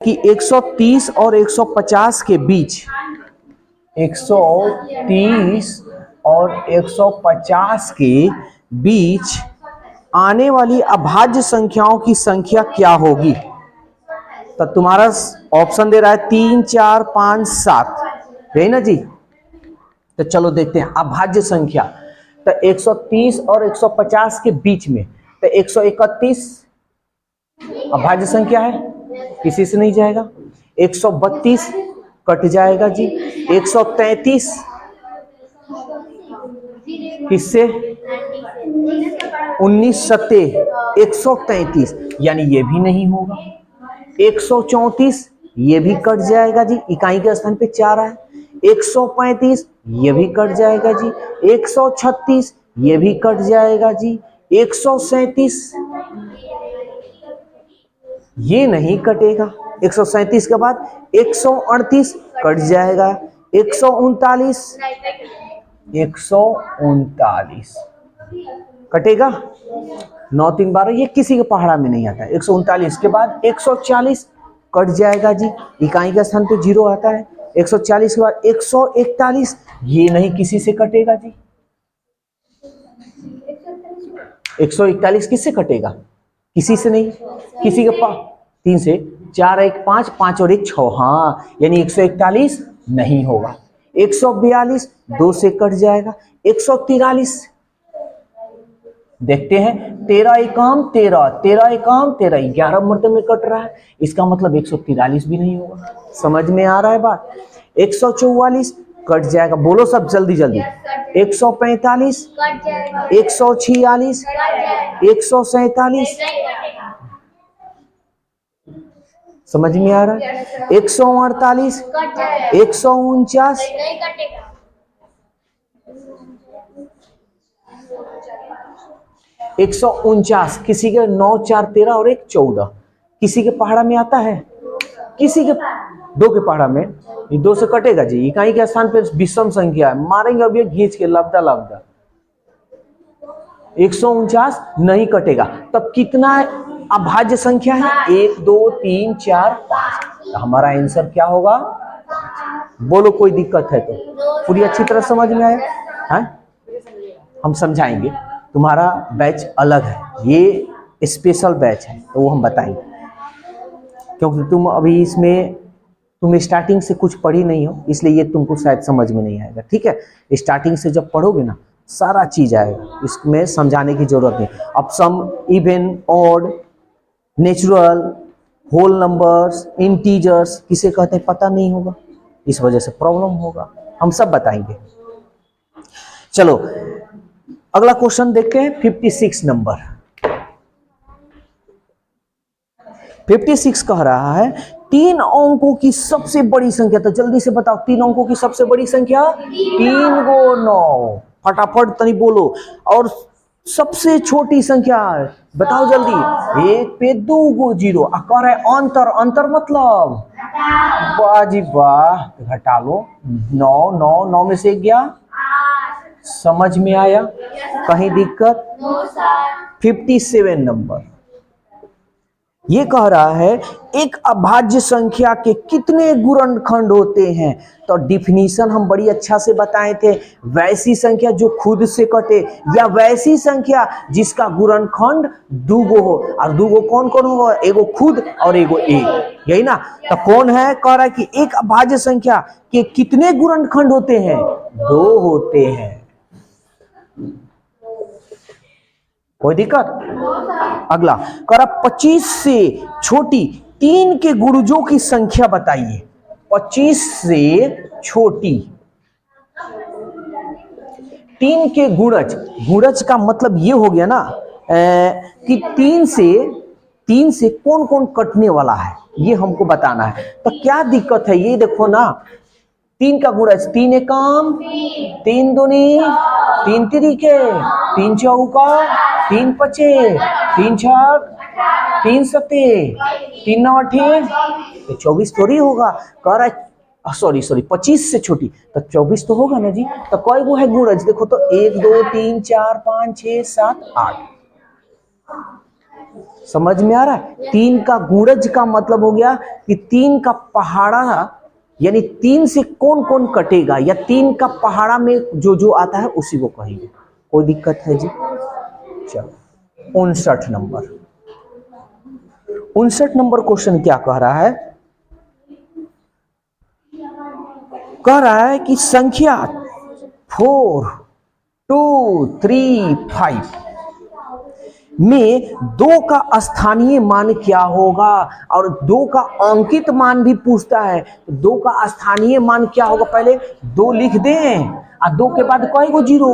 कि 130 और 150 के बीच 130 और 150 के बीच आने वाली अभाज्य संख्याओं की संख्या क्या होगी। तो तुम्हारा ऑप्शन दे रहा है 3, 4, 5, 7, यही ना जी। तो चलो देखते हैं अभाज्य संख्या। तो 130 और 150 के बीच में तो 131 अभाज्य संख्या है, किसी से नहीं जाएगा। 132 कट जाएगा जी। 133 किससे 19 सत्ते 133, यानी ये भी नहीं होगा। 134 ये भी कट जाएगा जी, इकाई के स्थान पे 4 है। 135 ये भी कट जाएगा जी। 136 ये भी कट जाएगा जी। 137 ये नहीं कटेगा। 137 के बाद 138 कट जाएगा। 139 कटेगा। 9, 3, 12 ये किसी के पहाड़ा में नहीं आता है। 139 के बाद 140 कट जाएगा जी, इकाई के स्थान पे 0 आता है। 140 के बाद 141 ये नहीं किसी से कटेगा जी। 141 किससे कटेगा, किसी से नहीं, किसी के पास 3 से 4, 1 5, 5 और 1 6, हाँ, यानी 141 नहीं होगा। 142 2 से कट जाएगा। 143 देखते हैं, 13 एकाम 13, 13 एकाम 13, 11 मर्तबे में कट रहा है, इसका मतलब 143 भी नहीं होगा। समझ में आ रहा है बात। 144 कट जाएगा, बोलो सब जल्दी जल्दी। 145 146 147 समझ में आ रहा है। 148 149 149 किसी के 9, 4, 13 और 1 14 किसी के पहाड़ा में आता है, किसी के 2 के पहाड़ा में, ये 2 से कटेगा जी। इकाई के स्थान पे विषम संख्या है, मारेंगे अभी घींच के लबदा लबदा। 149 नहीं कटेगा, तब कितना अभाज्य संख्या है 1 2 3 4 5, तो हमारा आंसर क्या होगा। बोलो कोई दिक्कत है तो, पूरी अच्छी तरह समझ में आया है? हम समझाएंगे, तुम्हारा बैच अलग है, ये स्पेशल बैच है, तो वो हम बताएंगे, क्योंकि तुम अभी इसमें तुम स्टार्टिंग से कुछ पढ़ी नहीं हो, इसलिए ये तुमको शायद समझ में नहीं आएगा। ठीक है, स्टार्टिंग से जब पढ़ोगे ना सारा चीज आएगा, इसमें समझाने की जरूरत नहीं। अब sum, even, odd, natural, whole numbers, integers किसे कहते हैं पता नहीं होगा, इस वजह से प्रॉब्लम होगा, हम सब बताएंगे। चलो अगला क्वेश्चन देखते हैं। 56 नंबर 56 कह रहा है 3 अंकों की सबसे बड़ी संख्या, तो जल्दी से बताओ 3 अंकों की सबसे बड़ी संख्या 3 गो 9, फटाफट तनी बोलो। और सबसे छोटी संख्या बताओ जल्दी, 1 पे 2 गो 0, कह रहा है अंतर, अंतर मतलब वाह जी वाह, घटा लो। 9 9 9 में से गया, समझ में आया, कहीं दिक्कत। 57 नंबर ये कह रहा है एक अभाज्य संख्या के कितने गुणनखंड होते हैं। तो डिफिनीशन हम बड़ी अच्छा से बताए थे, वैसी संख्या जो खुद से कटे, या वैसी संख्या जिसका गुणनखंड 2 गो हो, और 2 गो कौन कौन होगा, एगो खुद और एगो एक, यही ना। तो कौन है, कह रहा है कि एक अभाज्य संख्या के कितने गुणनखंड होते हैं, 2 होते हैं। कोई दिक्कत। अगला कह रहा 25 से छोटी 3 के गुणजों की संख्या बताइए। 25 से छोटी 3 के गुणज, गुणज का मतलब ये हो गया ना कि 3 से कौन कौन कटने वाला है, ये हमको बताना है। तो क्या दिक्कत है, ये देखो ना, 3 का गुणज 3 एकम 3 दूनी 3 तिरिके 3 चौका 3 पचे 3 छक 3 सत्ते 3 नौ 24 थोड़ी होगा। कह रहा है सॉरी 25 से छोटी, तो 24 तो होगा ना जी। तो कई गो है गुणज, देखो तो 1 2 3 4 5 6 7 8, समझ में आ रहा है? 3 का गुणज का मतलब हो गया कि 3 का पहाड़ा, यानी 3 से कौन कौन कटेगा, या 3 का पहाड़ा में जो जो आता है उसी को कहेंगे। कोई दिक्कत है जी? चलो 59 नंबर, 59 नंबर क्वेश्चन क्या कह रहा है? कह रहा है कि संख्या 4, 2, 3, 5 में 2 का स्थानीय मान क्या होगा, और 2 का अंकित मान भी पूछता है। 2 का स्थानीय मान क्या होगा? पहले 2 लिख दें और 2 के बाद कई गो जीरो,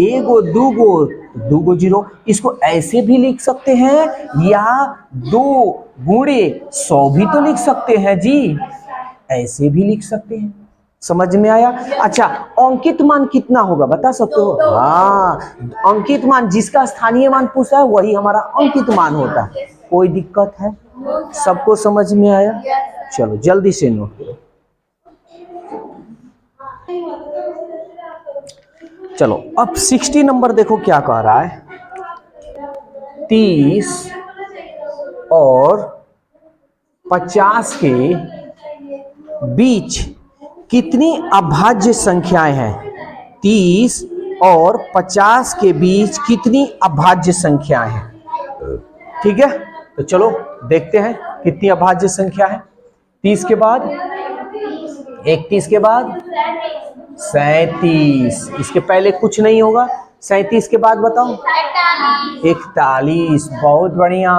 एगो, दूगो जीरो। इसको ऐसे भी लिख सकते हैं, या 2 गुणे 100 भी तो लिख सकते हैं जी, ऐसे भी लिख सकते हैं। समझ में आया? अच्छा, अंकित मान कितना होगा बता सकते हो? हाँ, अंकित मान जिसका स्थानीय मान पूछा है वही हमारा अंकित मान होता है। कोई दिक्कत है? सबको समझ में आया? चलो जल्दी से नोट करो। चलो अब 60 नंबर देखो क्या कह रहा है। 30 और 50 के बीच कितनी अभाज्य संख्याएं हैं? 30 और 50 के बीच कितनी अभाज्य संख्याएं हैं? ठीक है, तो चलो देखते हैं कितनी अभाज्य संख्या है। 30 के बाद 31 के बाद 37, इसके पहले कुछ नहीं होगा। 37 के बाद बताओ 41, बहुत बढ़िया।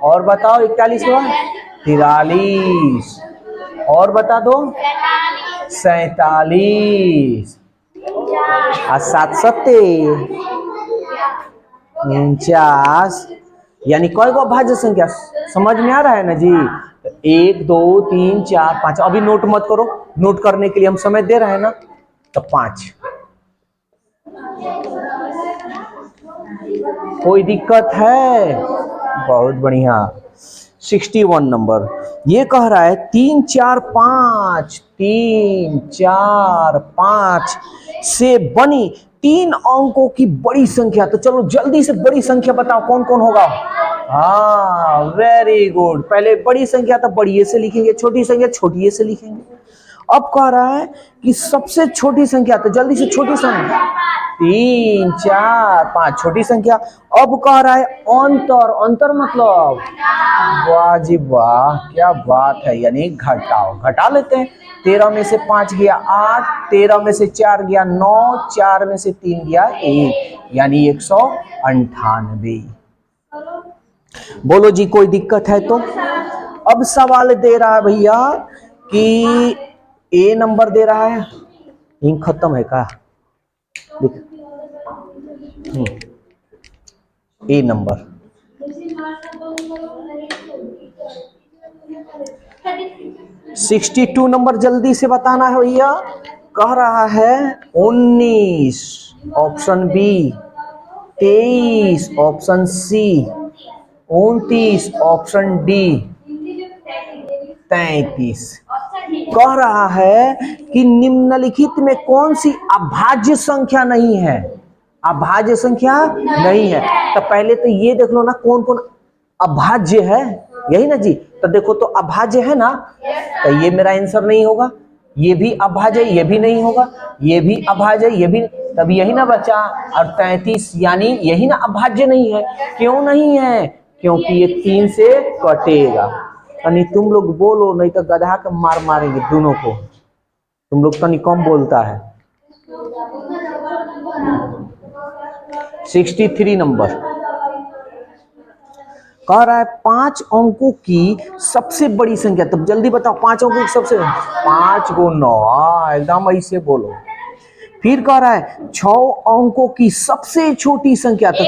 और बताओ 41 के बाद 43, और बता दो 47, और 7 सत्ते 49, यानी कई गो अभाज्य संख्या समझ में आ रहा है ना जी? 1, 2, 3, 4, 5। अभी नोट मत करो, नोट करने के लिए हम समय दे रहे हैं ना, तो 5। कोई दिक्कत है? बहुत बढ़िया। 61 नंबर ये कह रहा है 3, 4, 5, 3, 4, 5 से बनी 3 अंकों की बड़ी संख्या। तो चलो जल्दी से बड़ी संख्या बताओ कौन कौन होगा? हाँ, वेरी गुड। पहले बड़ी संख्या तो बड़ी से लिखेंगे, छोटी संख्या छोटी से लिखेंगे। अब कह रहा है कि सबसे छोटी संख्या, तो जल्दी से छोटी संख्या 3, 4, 5 छोटी संख्या। अब कह रहा है अंतर, अंतर मतलब वाह जी वाह, क्या बात है, यानी घटाओ। घटा लेते हैं। 13 में से 5 गया 8, 13 में से 4 गया 9, 4 में से 3 गया 1, यानी 198। बोलो जी कोई दिक्कत है तो? अब सवाल दे रहा है भैया कि ए नंबर दे रहा है, इंक खत्म है का? ए नंबर 62 नंबर जल्दी से बताना है भैया। कह रहा है 19 option B, 23 option C, 29 option D, 33। कह रहा है कि निम्नलिखित में कौन सी अभाज्य संख्या नहीं है? अभाज्य संख्या नहीं है। तो पहले तो ये देख लो ना कौन कौन अभाज्य है, यही ना जी? तो देखो तो अभाज्य है ना, तो ये मेरा आंसर नहीं होगा। ये भी अभाज्य, ये भी नहीं होगा। ये भी अभाज्य, ये भी, तब यही ना बचा। और 33 यानी यही ना अभाज्य नहीं है। क्यों नहीं है? क्योंकि ये 3 से कटेगा। यानी तुम लोग बोलो, नहीं तो गधा के मार मारेंगे दोनों को। तुम लोग तनी कम बोलता है। 63 नंबर कह रहा है 5 अंकों की सबसे बड़ी संख्या। तब जल्दी बताओ 5 अंकों की सबसे, 5 को 9, एकदम ऐसे बोलो। फिर कह रहा है 6 अंकों की सबसे छोटी संख्या। तो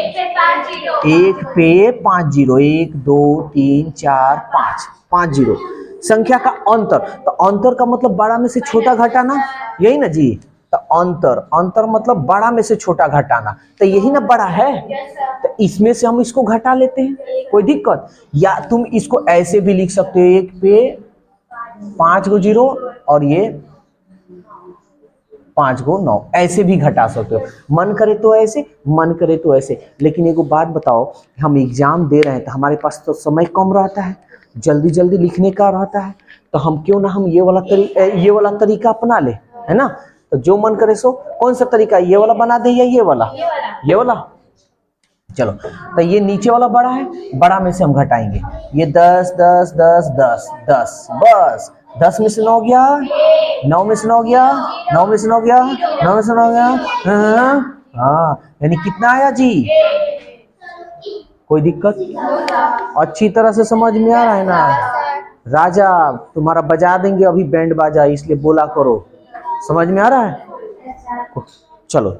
1 पे 5 जीरो, 1, 2, 3, 4, 5, 5 जीरो। संख्या का अंतर, तो अंतर का मतलब बड़ा में से छोटा घटाना, यही ना जी? तो अंतर, अंतर मतलब बड़ा में से छोटा घटाना, तो यही ना बड़ा है। तो इसमें से हम इसको घटा लेते हैं, कोई दिक्कत? या तुम इसको ऐसे भी लिख सकते हो, 1 पे 5 गो जीरो और ये 5 गो 9, ऐसे भी घटा सकते हो, मन करे तो ऐसे, मन करे तो ऐसे। लेकिन एगो बात बताओ, हम एग्जाम दे रहे हैं तो हमारे पास तो समय कम रहता है, जल्दी जल्दी लिखने का रहता है, तो हम क्यों ना हम ये वाला तरीका अपना ले, है ना। तो जो मन करे सो, कौन सा तरीका, ये वाला बना दे या ये वाला, ये वाला। चलो, तो ये नीचे वाला बड़ा है, बड़ा में से हम घटाएंगे, ये 10 10 10 10 10, बस 10 में से 9 गया, 9 में से 9 गया, 9 में से 9 गया, 9 में से 9 गया। हाँ, यानी कितना आया जी, कोई दिक्कत, अच्छी तरह से समझ में आ रहा है ना। राजा तुम्हारा बजा देंगे अभी बैंड बाजा, इसलिए बोला करो, समझ में आ रहा है। चलो।